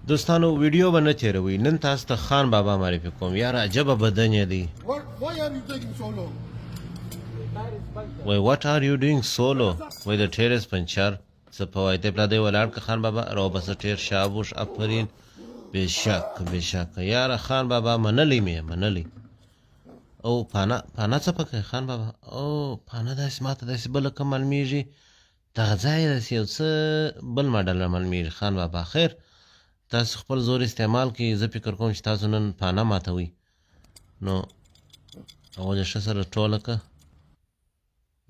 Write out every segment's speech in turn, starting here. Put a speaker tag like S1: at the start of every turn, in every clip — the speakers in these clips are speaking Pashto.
S1: دوستانو ویډیو به نه تېروئ نن تاسو ته خان بابا معرفي کوم یاره عجبه بدن یې دی
S2: Why are you taking so long?
S1: وای واټ آر یو ډوینګ سولو وای د ټیرس پنچر څه په وای ته پلا دی ولاړ که خان بابا رو بس ټیر شابوش افرین بشک یاره خان بابا منلی او پانا څه پکې خان بابا او پانا داسې ماته داسې بله کوم معلومیږي دغه ځای داسې یو څه بل ماډل معلومیږي خان بابا خیر تاسو خپل زور استعمال کړئ زه فکر کوم چې تاسو نن پانا ماتوئ نو اول یې ښه سره ټوله که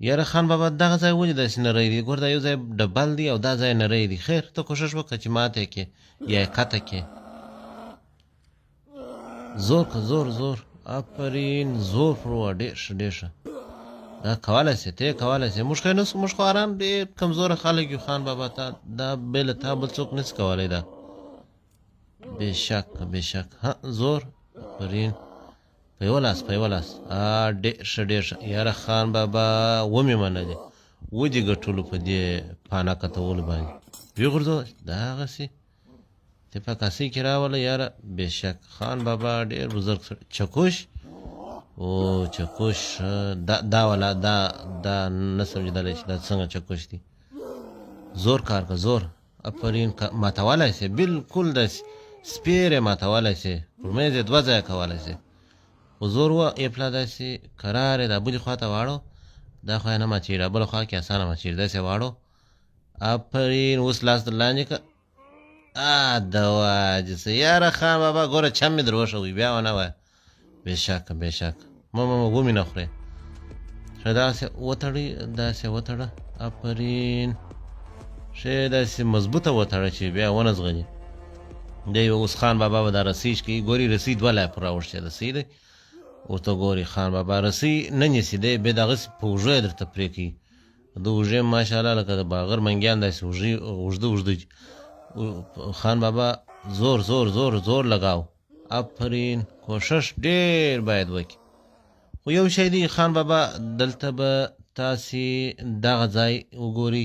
S1: یاره خان بابا دغه ځای ولې داسې نری دی ګوره دا یو ځای ډبل دی او دا ځای نری دی خیر ته کوشش وکړه چې ماته یې کړې یا یې قطع کړې زور که زور آفرین زور پر ووه ډېر ښه دا کولی سې ته یې کولی سې موږ خو یې نه موږ خو ارام ډېر کمزوره خلک یو خان بابا تا دا بې له تا بل څوک نسي کولی دا بېشک ها زور آفرین په یوه لاس ډېر ښه یاره خان بابا ومې منلې ودې ګټلو په دې پانا کتولو باندې ویې غورځوه دغسې ته په کاسې کې راوله یاره بېشک خان بابا ډېر بزرګ سړی چکش او چکش دا والا دا نه سمجېدلی چې دا څنګه چکش دی زور کار که زور آفرین ماتولی سې بلکل داسې سپیر یې ماتولی سې پر میز یې دوه ځایه کولی سې خو زور وه ایپله داسې کرار یې دا بلې خوا ته واړو دا خوا یې نه مچېږي دا بله خوا کې اسانه مچېږي داسې یې واړو آفرین اوس لاس در لاندې که د واجې څه یاره خان بابا ګوره چم مې در وښوي بیا ونه وایه بېشک مه ومې نه خورې ښه داسې وتړه آفرین ښې داسې مضبوطه وتړه چې بیا ونه زغلي دی اوس خان بابا به دا رسۍ کوي ګوري رسۍ دوه لایه پر راوښتې رسۍ دی ورته ګوري خان بابا رسۍ نه نیسي دی بیا د هغسې په اوږه یې درته پرې کوي د اوږې ماشاءالله لکه د باغر منګیان داسې اوږده خان بابا زور لګاو آفرین کوشش ډېر باید وکړي خو یو شی دی خان بابا دلته به تاسې دغه ځای وګوري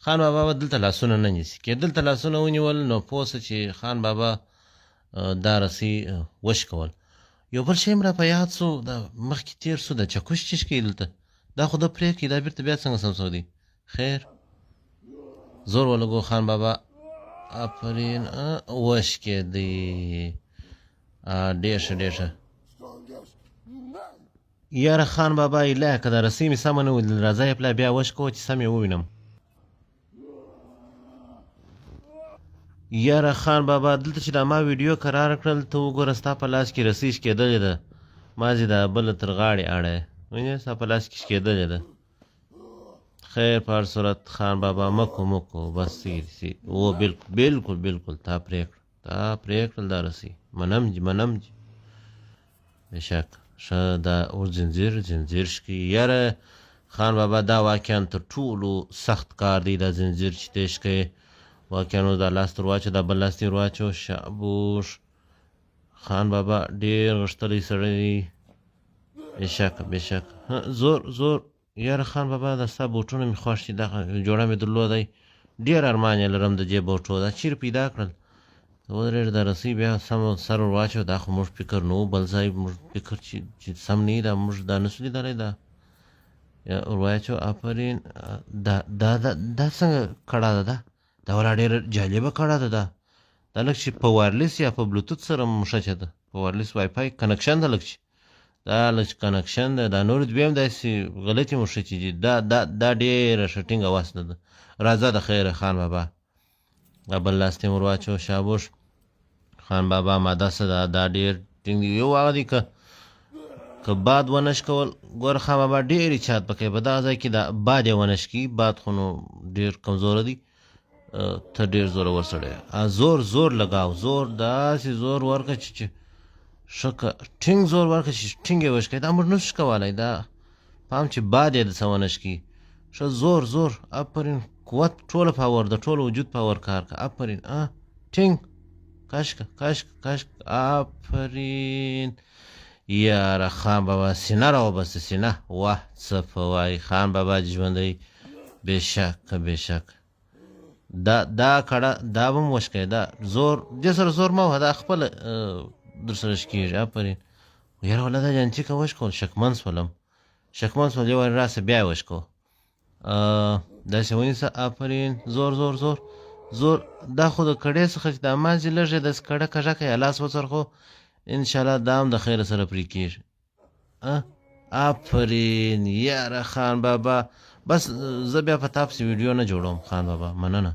S1: خان بابا به دلته لاسونه نه نیسي که دلته لاسونه ونیول نو پوه سه چې خان بابا دا رسۍ وشکول یو بل شی م را په یاد سو دا مخکې تېر سو د چکش چیش کوي دلته دا خو ده پرېږدي دا بېرته بیا څنګه سمسو دی خیر زور ولګو خان بابا آفرین وشکېدی ډېر ښه یاره خان بابا ایله که دا رسۍ مې سمه نه ولیدل راځه یې پلا بیا وشکوه چې سم یې ووینم یاره خان بابا دلته چې دا ما ویډیو قرار کړل ته وګوره ستا په لاس کې رسۍ شکېدلې ده مازې دا بله تر غاړې اړه یې وینې ستا په لاس کې شکېدلې ده خیر په هر صورت خان بابا مکو بس سي او بالکل تا پرې کړل دا رسۍ منم جي بېشک ښه دا اوس زنځیر شکي یاره خان بابا دا واقعا تر ټولو سخت کار دی دا زنځیر چې ته شکوې واقعا اوس دا لاس تر واچو دا بل لاس تې ور واچو شابوش خان بابا ډېر غښتلی سړی دی بېشک زور یاره خان بابا دا ستا بوټونه مې خوښ دي دغه جوړه مې درلودی ډېر ارمان یې لرم د دې بوټو دا چیرې پیدا کړل ته ودرېږه دا رسۍ بیا سم سر ور واچو دا خو موږ فکر نه و بل ځای موږ فکر چې سم نه وي دا موږ دا نه سو لیدلی دا ور واچو آفرین دا څنګه کړه ده دا والا ډېره جالبه کړه ده دا لږ چې په وایرلیس یا په بلوتوت سره مښچه ده په وایرلیس وای فای کنکشن ده لږ چې دا لږ کنکشن ده دا نور دوی هم داسې غلطې مښچې دي دا ډېره ښه ټینګه وسله ده راځه د خیره خان بابا دا بل لاس ته ور واچو شابوش خان بابا ماده څه ده دا ډېر ټینګ دی یو هغه دی که باد ونه شکول ګوره خان بابا ډېر اچات پکوي په دغه ځای کې دا باد یې ونه شکي باد خو نو ډېر کمزوره دی ته ډېر زورور سړی زور لګاو زور داسې زور ورکړه چې ښه که ټینګ زور ورکړه چې ټینګ یې وشکوي دا موږ نه شو کولی دا پام چې باد یې د څه ونه شکي ښه زور آفرین قوت ټوله پاور د ټول وجود پاور کار که آفرین ټینګ کاشک آفرین یاره خان بابا سینه راوبسته سینه واه څه په وایي خان بابا دې ژوندی بېشک دا کړه دا به م وشکئ دا زور دې سره زور مه وهه دا خپله در سره کېږي آفرین یاره والله دا جانچي که وشکول شکمن شولم یو وارې راسه بیا یې وشکو داسې ونیسه آفرین زور زور زور زور دا خو د کړې څخه چې دا مازې لږ یې داسې کړه کږه که یا لاس وڅرخو انشاءالله دا هم د خیره سره پرې کېږي آفرین یاره خان بابا بس زه بیا په تا پسې ویډیو نه جوړوم خان بابا مننه